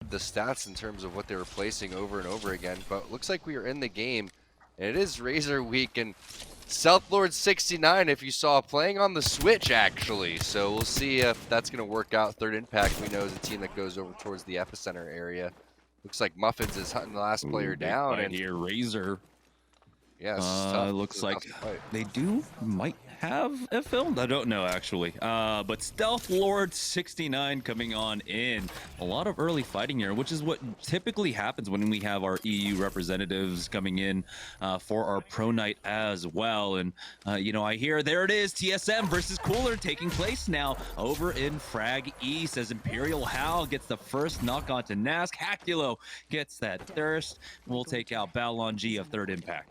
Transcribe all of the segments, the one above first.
the stats in terms of what they were placing over and over again, but looks like we are in the game, and it is Razer week, and South 69, if you saw, playing on the Switch, actually. So we'll see if that's going to work out. Third Impact, we know, is a team that goes over towards the epicenter area. Looks like Muffins is hunting the last player Big down. fight And here, Razer. yeah, this is tough. Looks like they might have a film. I don't know, actually. But Stealth Lord 69 coming on in. A lot of early fighting here, which is what typically happens when we have our EU representatives coming in for our pro night as well. And, you know, I hear there it is, TSM versus Cooler taking place now over in Frag East as Imperial Hal gets the first knock onto Nask. Hakulo gets that thirst. We'll take out Balon G of Third Impact.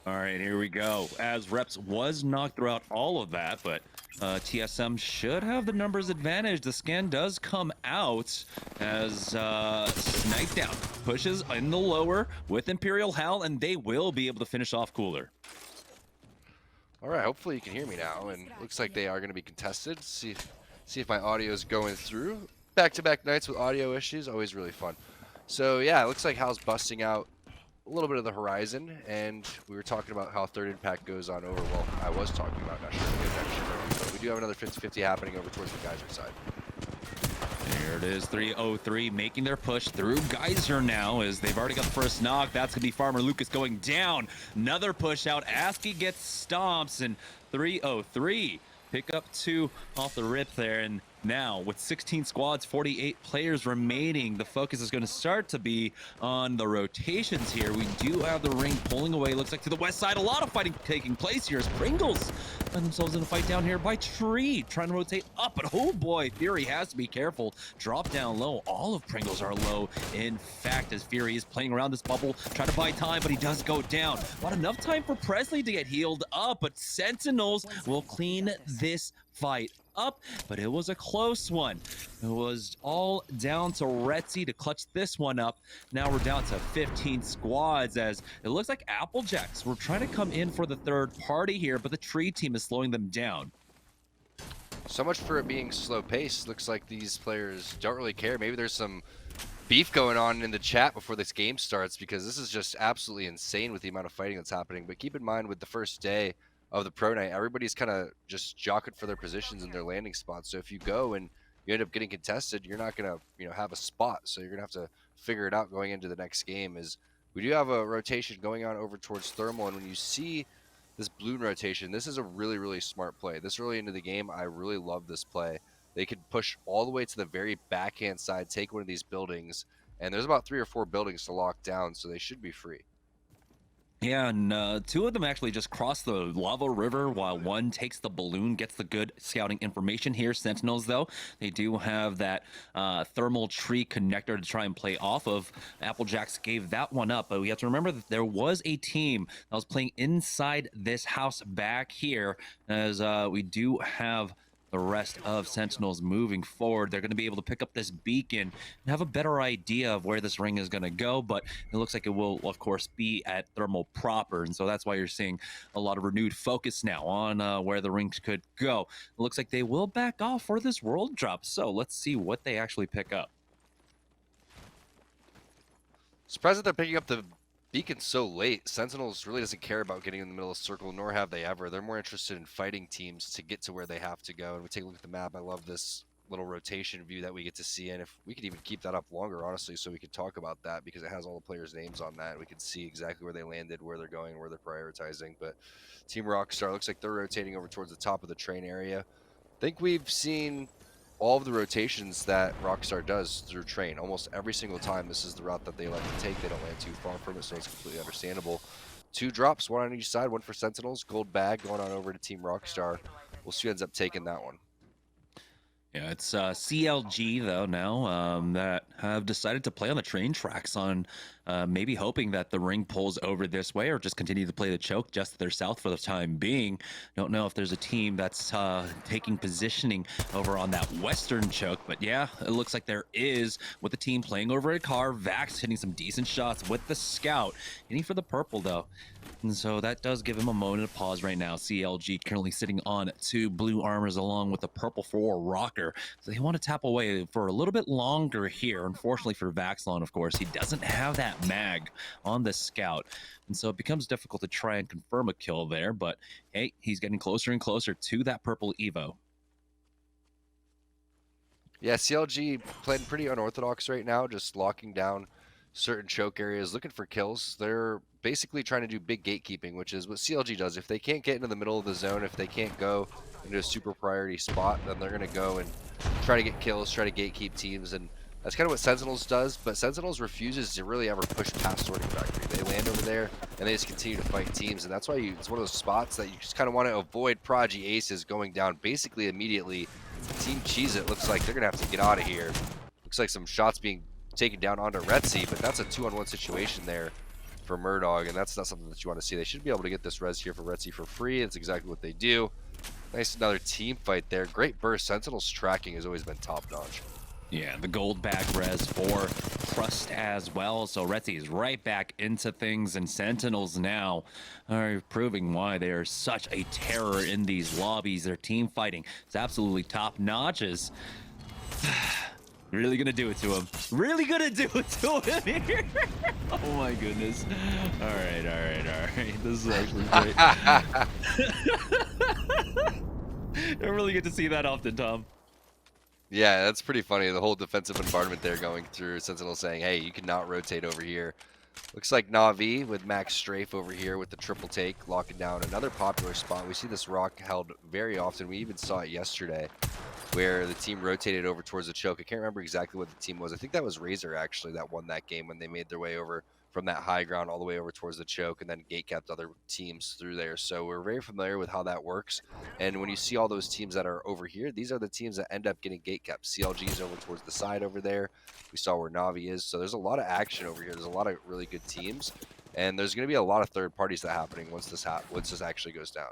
All right, here we go. As Reps was knocked throughout all of that, but TSM should have the numbers advantage. The scan does come out as Snipe Down pushes in the lower with Imperial Hal, and they will be able to finish off Cooler. All right, hopefully you can hear me now, and looks like they are going to be contested. See if my audio is going through. Back-to-back nights with audio issues, always really fun. So yeah, it looks like Hal's busting out a little bit of the horizon, and we were talking about how Third Impact goes on over. Well, I was talking about, not sure if you guys actually heard me, but we do have another 50-50 happening over towards the Geyser side. There it is, 303 making their push through Geyser now as they've already got the first knock. That's going to be Farmer Lucas going down. Another push out. ASCII gets stomps, and 303 pick up 2 off the rip there. And now with 16 squads, 48 players remaining, the focus is going to start to be on the rotations here. We do have the ring pulling away, looks like to the west side. A lot of fighting taking place here as Pringles find themselves in a fight down here by Tree, trying to rotate up, but oh boy, Fury has to be careful. Drop down low. All of Pringles are low, in fact, as Fury is playing around this bubble, trying to buy time, but he does go down. Not enough time for Presley to get healed up, but Sentinels will clean this fight up, but it was a close one. It was all down to Retzi to clutch this one up. Now we're down to 15 squads as it looks like Applejacks were trying to come in for the third party here, but the Tree team is slowing them down. So much for it being slow paced. Looks like these players don't really care. Maybe there's some beef going on in the chat before this game starts, because this is just absolutely insane with the amount of fighting that's happening. But keep in mind, with the first day of the pro night, everybody's kind of just jockeying for their positions in their landing spots. So if you go and you end up getting contested, you're not gonna have a spot. So you're gonna have to figure it out going into the next game. Is we do have a rotation going on over towards Thermal, and when you see this balloon rotation, this is a really, really smart play. This early into the game, I really love this play. They could push all the way to the very backhand side, take one of these buildings, and there's about 3 or 4 buildings to lock down, so they should be free. Yeah, and 2 of them actually just cross the lava river while one takes the balloon, gets the good scouting information here. Sentinels, though, they do have that thermal tree connector to try and play off of. Applejacks gave that one up, but we have to remember that there was a team that was playing inside this house back here, as we do have the rest of Sentinels moving forward. They're going to be able to pick up this beacon and have a better idea of where this ring is going to go, but it looks like it will, of course, be at Thermal proper, and so that's why you're seeing a lot of renewed focus now on where the rings could go. It looks like they will back off for this world drop, so let's see what they actually pick up. Surprised that they're picking up the beacon so late. Sentinels really doesn't care about getting in the middle of the circle, nor have they ever. They're more interested in fighting teams to get to where they have to go. And we take a look at the map. I love this little rotation view that we get to see, and if we could even keep that up longer, honestly, so we could talk about that, because it has all the players' names on that. We can see exactly where they landed, where they're going, where they're prioritizing. But Team Rockstar looks like they're rotating over towards the top of the train area. I think we've seen all of the rotations that Rockstar does through train. Almost every single time, this is the route that they like to take. They don't land too far from it, so it's completely understandable. 2 drops, 1 on each side, 1 for Sentinels. Gold bag going on over to Team Rockstar. We'll see who ends up taking that one. Yeah, it's CLG, though, now that have decided to play on the train tracks on maybe hoping that the ring pulls over this way or just continue to play the choke just to their south for the time being. Don't know if there's a team that's taking positioning over on that western choke, but yeah, it looks like there is, with the team playing over a car. Vax hitting some decent shots with the scout, hitting for the purple though. And so that does give him a moment of pause right now. CLG currently sitting on 2 blue armors along with the purple for Rocker. So they want to tap away for a little bit longer here. Unfortunately for Vaxlon, of course, he doesn't have that mag on the scout. And so it becomes difficult to try and confirm a kill there. But hey, he's getting closer and closer to that purple Evo. Yeah, CLG playing pretty unorthodox right now, just locking down certain choke areas, looking for kills. They're basically trying to do big gatekeeping, which is what CLG does. If they can't get into the middle of the zone, if they can't go into a super priority spot, then they're going to go and try to get kills, try to gatekeep teams, and that's kind of what Sentinels does. But Sentinels refuses to really ever push past Sorting Factory. They land over there and they just continue to fight teams, and that's why it's one of those spots that you just kind of want to avoid Prodigy Aces going down basically immediately. Team Cheese It looks like they're going to have to get out of here. Looks like some shots being taken down onto Retzi, but that's a 2-on-1 situation there for Murdog, and that's not something that you want to see. They should be able to get this res here for Retzi for free. That's exactly what they do. Nice, another team fight there. Great burst. Sentinel's tracking has always been top-notch. Yeah, the gold bag res for Trust as well. So Retzi is right back into things, and Sentinels now are proving why they are such a terror in these lobbies. Their team fighting is absolutely top-notch. Is really gonna do it to him. Really gonna do it to him here. Oh my goodness. All right. This is actually great. I don't really get to see that often, Tom. Yeah, that's pretty funny. The whole defensive environment there going through. Sentinel saying, hey, you cannot rotate over here. Looks like Na'Vi with Max Strafe over here with the triple take, locking down another popular spot. We see this rock held very often. We even saw it yesterday where the team rotated over towards the choke. I can't remember exactly what the team was. I think that was Razer, actually, that won that game when they made their way over from that high ground all the way over towards the choke and then gate capped other teams through there. So we're very familiar with how that works. And when you see all those teams that are over here, these are the teams that end up getting gate capped. CLG is over towards the side over there. We saw where Na'Vi is. So there's a lot of action over here. There's a lot of really good teams. And there's going to be a lot of third parties that are happening once this actually goes down.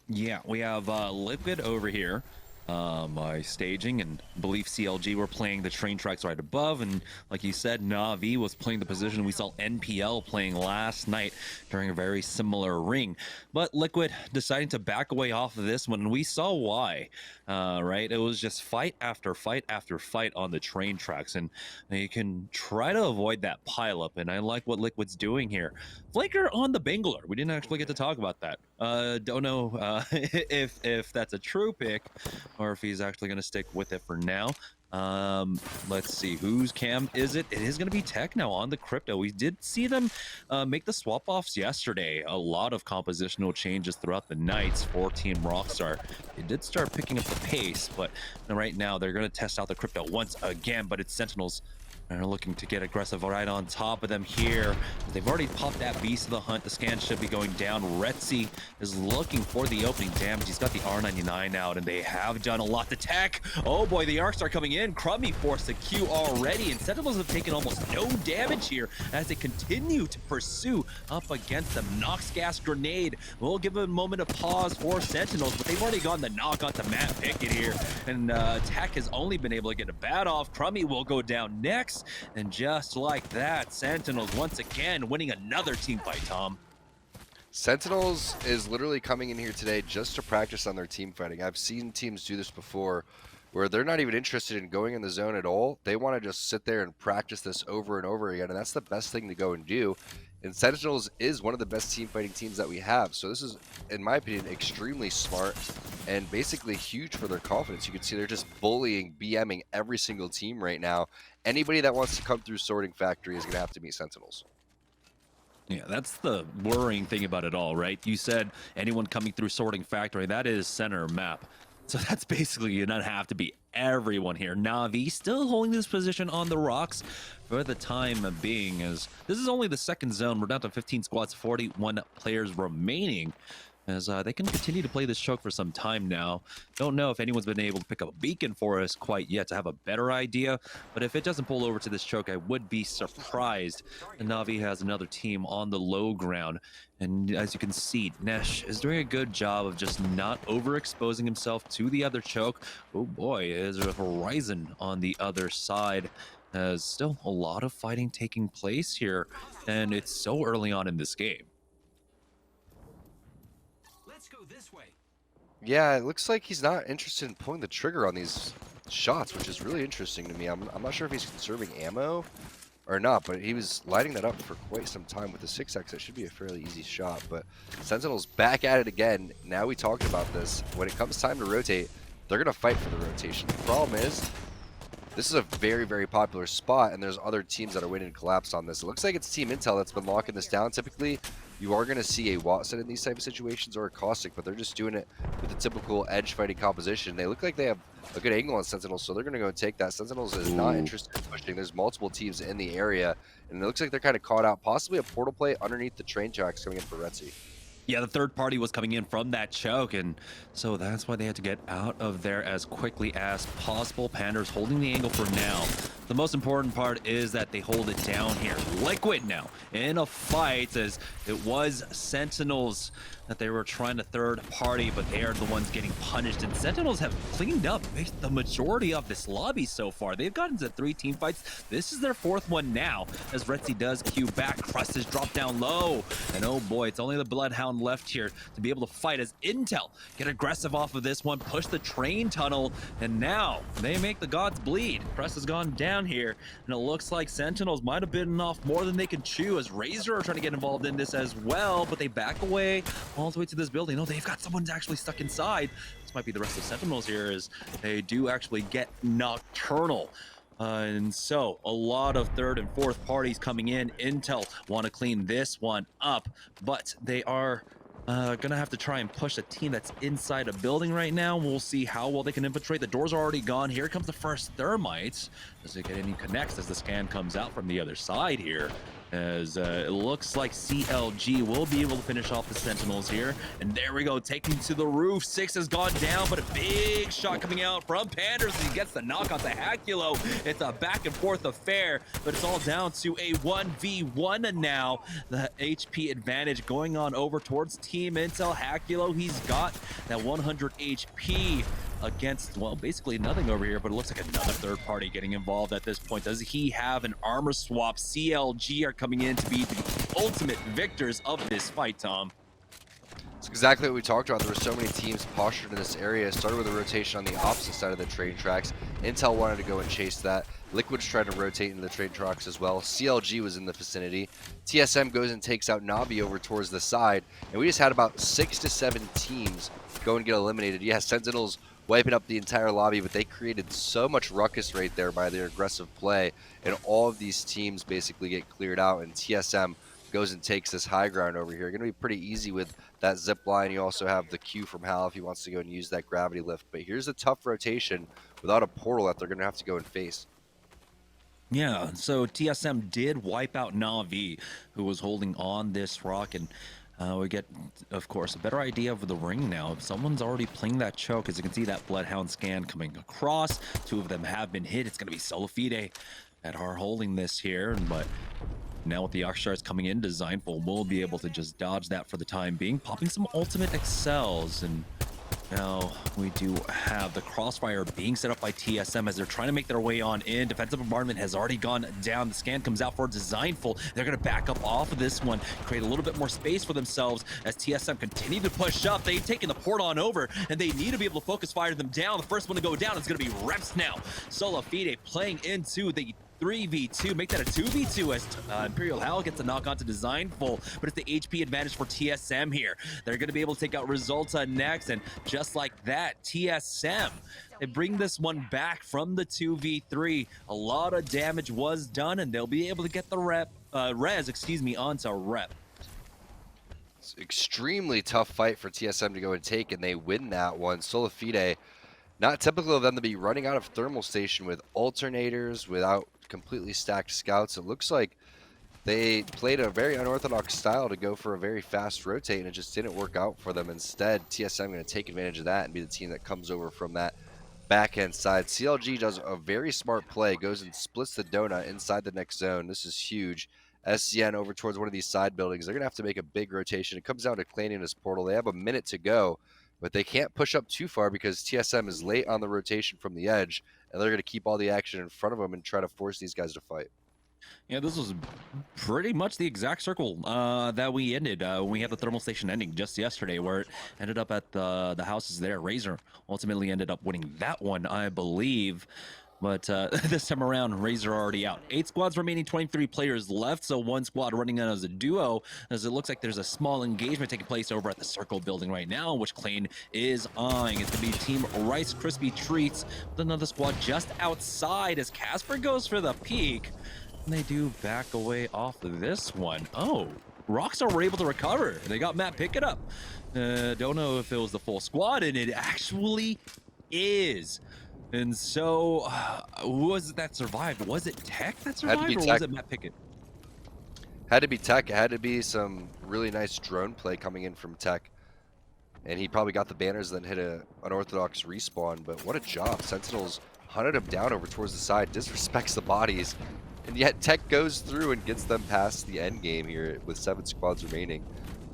Yeah, we have Liquid over here. By staging, and believe CLG were playing the train tracks right above, and like you said, Na'Vi was playing the position we saw NPL playing last night during a very similar ring. But Liquid deciding to back away off of this one, and we saw why. Right, it was just fight after fight after fight on the train tracks, and you can try to avoid that pileup, and I like what Liquid's doing here. Flanker on the Bangler, we didn't actually get to talk about that. Don't know if that's a true pick or if he's actually going to stick with it for now. Let's see, whose cam is it? It is going to be Tech now on the Crypto. We did see them make the swap offs yesterday. A lot of compositional changes throughout the nights for Team Rockstar. They did start picking up the pace, but right now they're going to test out the Crypto once again, but it's Sentinels. They're looking to get aggressive right on top of them here. They've already popped that Beast of the Hunt. The scan should be going down. Retzi is looking for the opening damage. He's got the R99 out, and they have done a lot to Tech. Oh boy, the arcs are coming in. Crummy forced the Q already, and Sentinels have taken almost no damage here as they continue to pursue up against them. Nox gas grenade. We'll give a moment of pause for Sentinels, but they've already gotten the knock onto Matt Pickett here, and Tech has only been able to get a bat off. Crummy will go down next. And just like that, Sentinels once again winning another team fight, Tom. Sentinels is literally coming in here today just to practice on their team fighting. I've seen teams do this before where they're not even interested in going in the zone at all. They want to just sit there and practice this over and over again, and that's the best thing to go and do. And Sentinels is one of the best team fighting teams that we have. So this is, in my opinion, extremely smart and basically huge for their confidence. You can see they're just bullying, BMing every single team right now. Anybody that wants to come through Sorting Factory is going to have to meet Sentinels. Yeah, that's the worrying thing about it all, right? You said anyone coming through Sorting Factory, that is center map. So that's basically, you don't have to be everyone here. Na'Vi still holding this position on the rocks for the time being, as this is only the second zone. We're down to 15 squads, 41 players remaining. as they can continue to play this choke for some time now. Don't know if anyone's been able to pick up a beacon for us quite yet to have a better idea, but if it doesn't pull over to this choke, I would be surprised. And Navi has another team on the low ground, and as you can see, Nesh is doing a good job of just not overexposing himself to the other choke. Oh boy, is there a Horizon on the other side. There's still a lot of fighting taking place here, and it's so early on in this game. Yeah, it looks like he's not interested in pulling the trigger on these shots, which is really interesting to me. I'm not sure if he's conserving ammo or not, but he was lighting that up for quite some time with the 6x. It should be a fairly easy shot, but Sentinel's back at it again. Now we talked about this. When it comes time to rotate, they're going to fight for the rotation. The problem is, this is a very, very popular spot, and there's other teams that are waiting to collapse on this. It looks like it's Team Intel that's been locking this down. Typically, you are going to see a Watson in these type of situations or a Caustic, but they're just doing it with the typical edge fighting composition. They look like they have a good angle on Sentinels, so they're going to go and take that. Sentinels is not interested in pushing. There's multiple teams in the area, and it looks like they're kind of caught out. Possibly a portal play underneath the train tracks coming in for Retzi. Yeah, the third party was coming in from that choke, and so that's why they had to get out of there as quickly as possible. Panda's holding the angle for now. The most important part is that they hold it down here. Liquid now in a fight, as it was Sentinels that they were trying to third party, but they are the ones getting punished, and Sentinels have cleaned up the majority of this lobby so far. They've gotten to 3 team fights. This is their 4th one now, as Retzi does queue back. Crust is dropped down low, and oh boy, it's only the Bloodhound left here to be able to fight as Intel get aggressive off of this one, push the train tunnel, and now they make the gods bleed. Crust has gone down here, and it looks like Sentinels might have bitten off more than they can chew, as Razer are trying to get involved in this as well, but they back away all the way to this building. Oh, they've got someone actually stuck inside. This might be the rest of Sentinels here, as they do actually get Nocturnal. And so a lot of third and fourth parties coming in. Intel want to clean this one up, but they are gonna have to try and push a team that's inside a building right now. We'll see how well they can infiltrate. The doors are already gone. Here comes the first thermites. Does they get any connects as the scan comes out from the other side here? As it looks like CLG will be able to finish off the Sentinels here. And there we go, taking to the roof. 6 has gone down, but a big shot coming out from Panders. He gets the knock on the Haculo. It's a back and forth affair, but it's all down to a 1v1 now. The HP advantage going on over towards Team Intel. Haculo, he's got that 100 HP against, well, basically nothing over here, but it looks like another third party getting involved at this point. Does he have an armor swap? CLG are coming in to be the ultimate victors of this fight, Tom. It's exactly what we talked about. There were so many teams postured in this area. It started with a rotation on the opposite side of the train tracks. Intel wanted to go and chase that. Liquid's trying to rotate into the train tracks as well. CLG was in the vicinity. TSM goes and takes out Navi over towards the side. And we just had about 6 to 7 teams go and get eliminated. Yeah, Sentinels wiping up the entire lobby, but they created so much ruckus right there by their aggressive play, and all of these teams basically get cleared out, and TSM goes and takes this high ground over here. Going to be pretty easy with that zip line. You also have the Q from Hal if he wants to go and use that gravity lift, but here's a tough rotation without a portal that they're going to have to go and face. Yeah, so TSM did wipe out Navi, who was holding on this rock, and we get, of course, a better idea of the ring now. If someone's already playing that choke, as you can see that Bloodhound scan coming across. 2 of them have been hit. It's going to be Solofide that are holding this here, but now with the Arcshards coming in, Designful will be able to just dodge that for the time being, popping some ultimate excels. And now we do have the crossfire being set up by TSM as they're trying to make their way on in. Defensive bombardment has already gone down. The scan comes out for Designful. They're going to back up off of this one, create a little bit more space for themselves as TSM continue to push up. They've taken the port on over, and they need to be able to focus fire them down. The first one to go down is going to be Reps now. Solofide playing into the 3v2, make that a 2v2 as Imperial Hal gets a knock on to Designful, but it's the HP advantage for TSM here. They're going to be able to take out Resulta next, and just like that, TSM, they bring this one back from the 2v3. A lot of damage was done, and they'll be able to get the res onto Rep. It's extremely tough fight for TSM to go and take, and they win that one. Solofide, not typical of them to be running out of thermal station with alternators, without completely stacked scouts. It looks like They played a very unorthodox style to go for a very fast rotate, and it just didn't work out for them. Instead, TSM going to take advantage of that and be the team that comes over from that backhand side. CLG does a very smart play, goes and splits the donut inside the next zone. This is huge. SCN over towards one of these side buildings. They're going to have to make a big rotation. It comes down to cleaning this portal. They have a minute to go, but they can't push up too far because TSM is late on the rotation from the edge, and they're going to keep all the action in front of them and try to force these guys to fight. Yeah, this was pretty much the exact circle that we ended when we had the thermal station ending just yesterday, where it ended up at the houses there. Razer ultimately ended up winning that one, I believe. But this time around, Razer already out. 8 squads remaining, 23 players left, so 1 squad running out as a duo, as it looks like there's a small engagement taking place over at the circle building right now, which Klein is eyeing. It's going to be Team Rice Krispie Treats with another squad just outside as Casper goes for the peek. And they do back away off of this one. Oh, Rockstar were able to recover. They got Matt pick it up. Don't know if it was the full squad, and it actually is. And so, who was it that survived? Was it Tech that survived, or was it Matt Pickett? Had to be Tech. It had to be some really nice drone play coming in from Tech. And he probably got the banners, then hit an unorthodox respawn. But what a job. Sentinels hunted him down over towards the side, disrespects the bodies. And yet Tech goes through and gets them past the end game here with 7 squads remaining.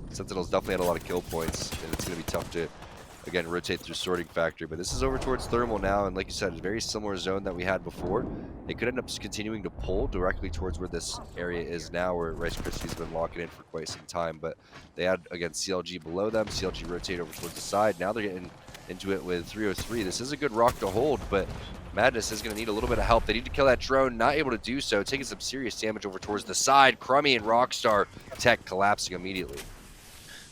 Sentinels definitely had a lot of kill points, and it's going to be tough to, again, rotate through sorting factor. But this is over towards thermal now, and like you said, it's a very similar zone that we had before. It could end up continuing to pull directly towards where this area is now, where Rice Krispies been locking in for quite some time. But they had, again, CLG below them. CLG rotate over towards the side. Now they're getting into it with 303. This is a good rock to hold, but Madness is going to need a little bit of help. They need to kill that drone, not able to do so, taking some serious damage over towards the side. Crummy and Rockstar Tech collapsing immediately.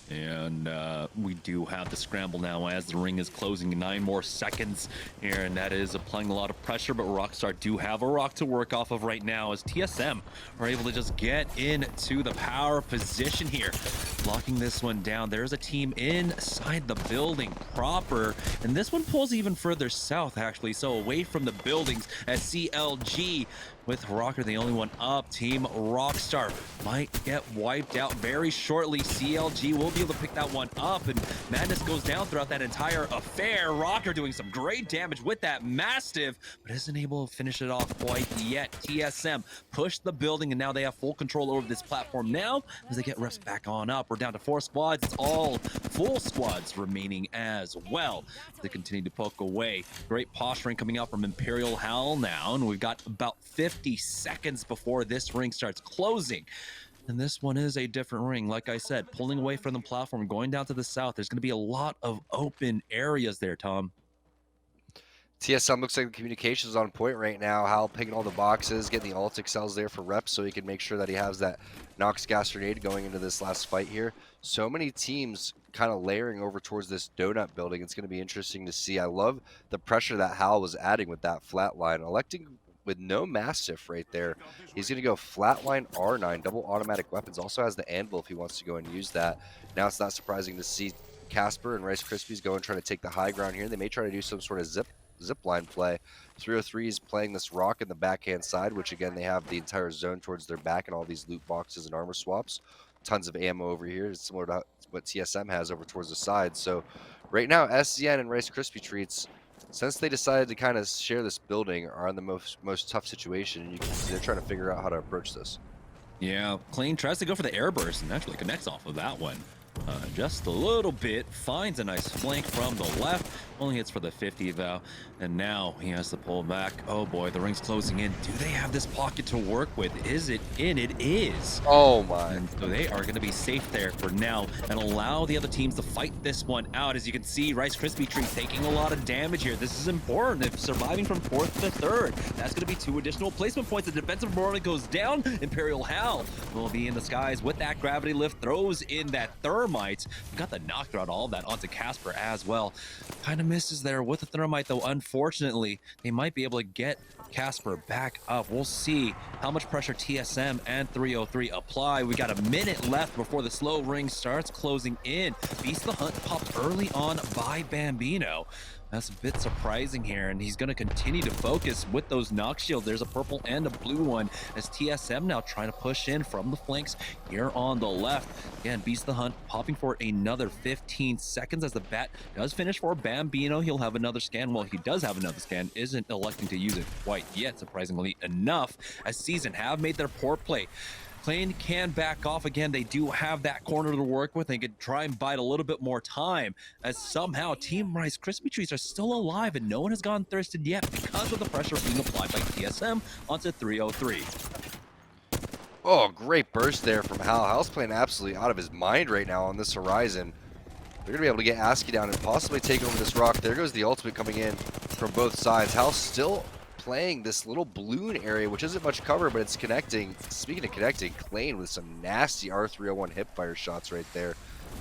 And we do have the scramble now as the ring is closing. 9 more seconds here, and that is applying a lot of pressure, but Rockstar do have a rock to work off of right now as TSM are able to just get into the power position here. Locking this one down. There's a team inside the building proper, and this one pulls even further south, actually, so away from the buildings as CLG with Rocker the only one up. Team Rockstar might get wiped out very shortly. CLG will be able to pick that one up, and Madness goes down throughout that entire affair. Rocker doing some great damage with that Mastiff, but isn't able to finish it off quite yet. TSM pushed the building, and now they have full control over this platform now as they get reps back on up. We're down to 4 squads. It's all full squads remaining as well. They continue to poke away. Great posturing coming out from Imperial Hell now, and we've got about 50 seconds before this ring starts closing. And this one is a different ring. Like I said, pulling away from the platform, going down to the south. There's going to be a lot of open areas there, Tom. TSM looks like the communication's on point right now. Hal picking all the boxes, getting the alt excels there for reps so he can make sure that he has that Nox gas grenade going into this last fight here. So many teams kind of layering over towards this donut building. It's going to be interesting to see. I love the pressure that Hal was adding with that flat line. Electing with no Mastiff right there. He's going to go flatline R9, double automatic weapons. Also has the anvil if he wants to go and use that. Now it's not surprising to see Casper and Rice Krispies go and try to take the high ground here. They may try to do some sort of zip line play. 303 is playing this rock in the backhand side, which again, they have the entire zone towards their back and all these loot boxes and armor swaps. Tons of ammo over here. It's similar to what TSM has over towards the side. So right now, SCN and Rice Krispie Treats, since they decided to kind of share this building, are in the most tough situation. And you can see they're trying to figure out how to approach this. Yeah, Klein tries to go for the airburst and actually connects off of that one. Just a little bit, finds a nice flank from the left, only hits for the 50 though, and now he has to pull back. Oh boy, the ring's closing in. Do they have this pocket to work with? Is it in? It is. Oh my. And so they are going to be safe there for now and allow the other teams to fight this one out. As you can see, Rice Krispie Treat taking a lot of damage here. This is important if surviving from 4th to 3rd. That's going to be 2 additional placement points. The defensive morale goes down. Imperial Hal will be in the skies with that gravity lift, throws in that thermite. Got the knock throughout all of that onto Casper as well. Kind of misses there with the thermite though. Unfortunately, they might be able to get Casper back up. We'll see how much pressure TSM and 303 apply. We got a minute left before the slow ring starts closing in. Beast the Hunt popped early on by Bambino. That's a bit surprising here, and he's going to continue to focus with those knock shields. There's a purple and a blue one as TSM now trying to push in from the flanks here on the left. Again, Beast the Hunt popping for another 15 seconds as the bat does finish for Bambino. He'll have another scan. Well, he does have another scan, isn't electing to use it quite yet, surprisingly enough, as Season have made their poor play. Plane can back off again. They do have that corner to work with. They could try and bide a little bit more time as somehow Team Rice Krispie Treats are still alive and no one has gone thirsted yet because of the pressure being applied by TSM onto 303. Oh, great burst there from Hal. Hal's playing absolutely out of his mind right now on this horizon. They're going to be able to get ASCII down and possibly take over this rock. There goes the ultimate coming in from both sides. Hal's still playing this little balloon area, which isn't much cover, but it's connecting. Speaking of connecting, Klain with some nasty R301 hipfire shots right there.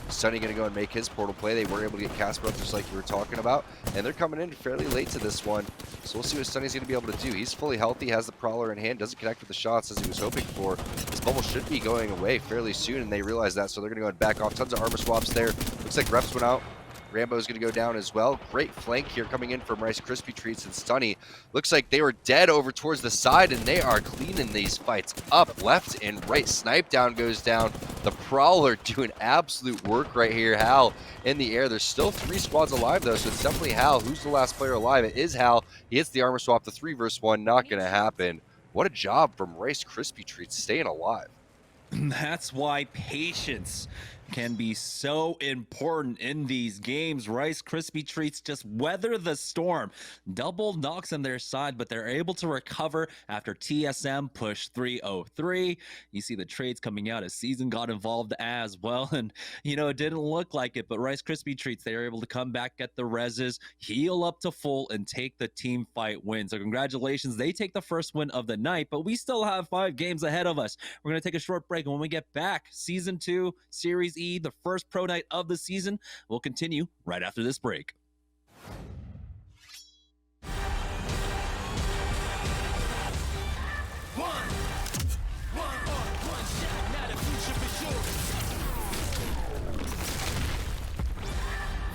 Sunny going to go and make his portal play. They were able to get Casper up just like you were talking about, and they're coming in fairly late to this one. So we'll see what Sunny's going to be able to do. He's fully healthy, has the Prowler in hand, doesn't connect with the shots as he was hoping for. This bubble should be going away fairly soon, and they realize that, so they're going to go and back off. Tons of armor swaps there. Looks like Reps went out. Rambo's going to go down as well. Great flank here coming in from Rice Krispie Treats and Stunny. Looks like they were dead over towards the side, and they are cleaning these fights up left and right. Snipe down goes down. The Prowler doing absolute work right here. Hal in the air. There's still 3 squads alive, though, so it's definitely Hal. Who's the last player alive? It is Hal. He hits the armor swap. The 3 versus 1, not going to happen. What a job from Rice Krispie Treats staying alive. That's why patience can be so important in these games. Rice Krispie Treats just weather the storm. Double knocks on their side, but they're able to recover after TSM push 303. You see the trades coming out as Season got involved as well. And, you know, it didn't look like it, but Rice Krispie Treats, they were able to come back, get the reses, heal up to full, and take the team fight win. So congratulations. They take the first win of the night, but we still have 5 games ahead of us. We're going to take a short break, and when we get back, Season 2, Series E, the first pro night of the season, will continue right after this break.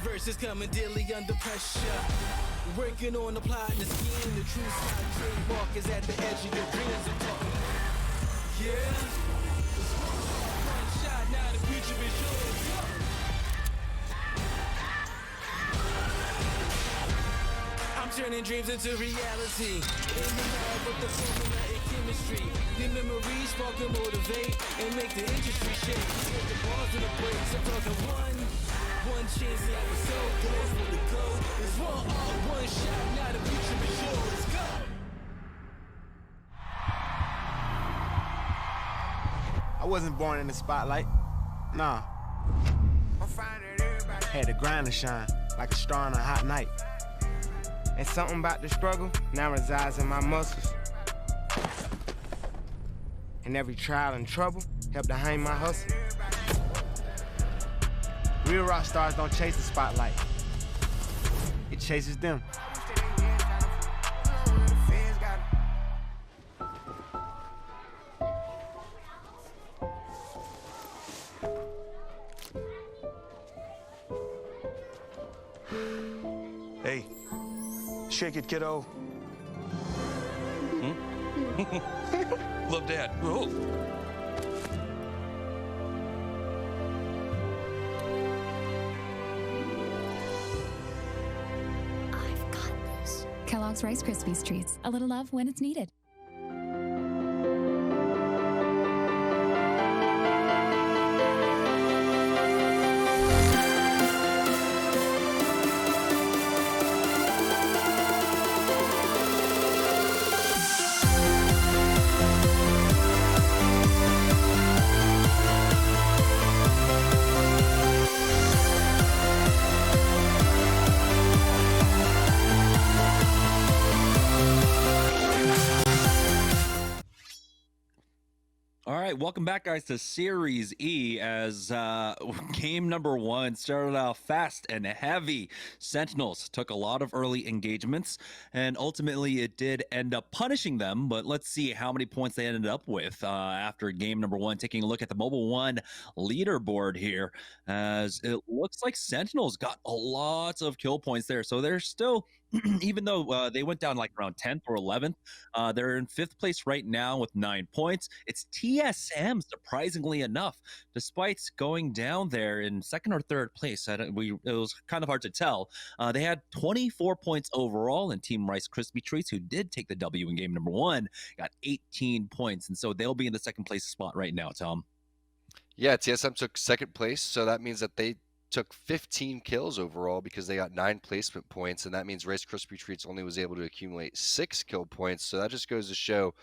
Versus coming daily under pressure. Working on the plot and the scheme. The true side trademark is at the edge of your dreams and talking. Yeah. One shot, now the future is yours. I'm turning dreams into reality. In the lab with the formula and chemistry. The memories spark and motivate and make the industry shake. Get the bars in the breaks. I'm talking one chance, yeah, I was so close for the goal. It's one shot, now the future is yours. Let's go. I wasn't born in the spotlight. Nah. Had to grind and shine like a star on a hot night. And something about the struggle now resides in my muscles. And every trial and trouble helped to hang my hustle. Real rock stars don't chase the spotlight. It chases them. Hey, shake it, kiddo. Love Dad. Oh. I've got this. Kellogg's Rice Krispies Treats. A little love when it's needed. right, welcome back, guys, to Series E. As game number 1 started out fast and heavy. Sentinels took a lot of early engagements, and ultimately it did end up punishing them. But let's see how many points they ended up with after game number 1. Taking a look at the Mobile 1 leaderboard here, as it looks like Sentinels got a lot of kill points there. So they're still, even though they went down like around 10th or 11th, they're in 5th place right now with 9 points. It's TSM, surprisingly enough, despite going down there in 2nd or 3rd place. It was kind of hard to tell. They had 24 points overall, and Team Rice Krispie Treats, who did take the W in game number 1, got 18 points, and so they'll be in the 2nd place spot right now, Tom. Yeah, TSM took 2nd place, so that means that they took 15 kills overall because they got 9 placement points, and that means Rice Krispie Treats only was able to accumulate 6 kill points. So that just goes to show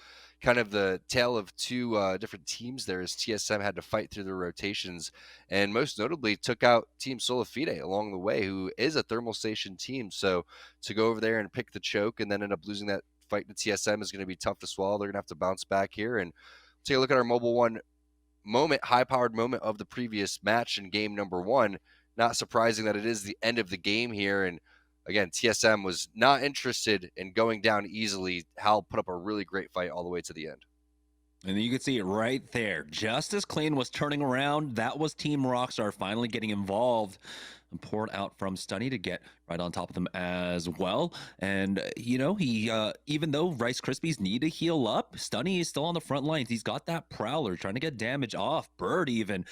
kind of the tale of two different teams there, as TSM had to fight through their rotations, and most notably took out Team Solafide along the way, who is a thermal station team. So to go over there and pick the choke and then end up losing that fight to TSM is going to be tough to swallow. They're going to have to bounce back here. And take a look at our Mobile 1 moment, high-powered moment of the previous match in game number 1. Not surprising that it is the end of the game here. And again, TSM was not interested in going down easily. Hal put up a really great fight all the way to the end. And you can see it right there. Just as Clean was turning around, that was Team Rockstar finally getting involved and poured out from Stunny to get right on top of them as well. And, you know, he, even though Rice Krispies need to heal up, Stunny is still on the front lines. He's got that Prowler trying to get damage off. Bird even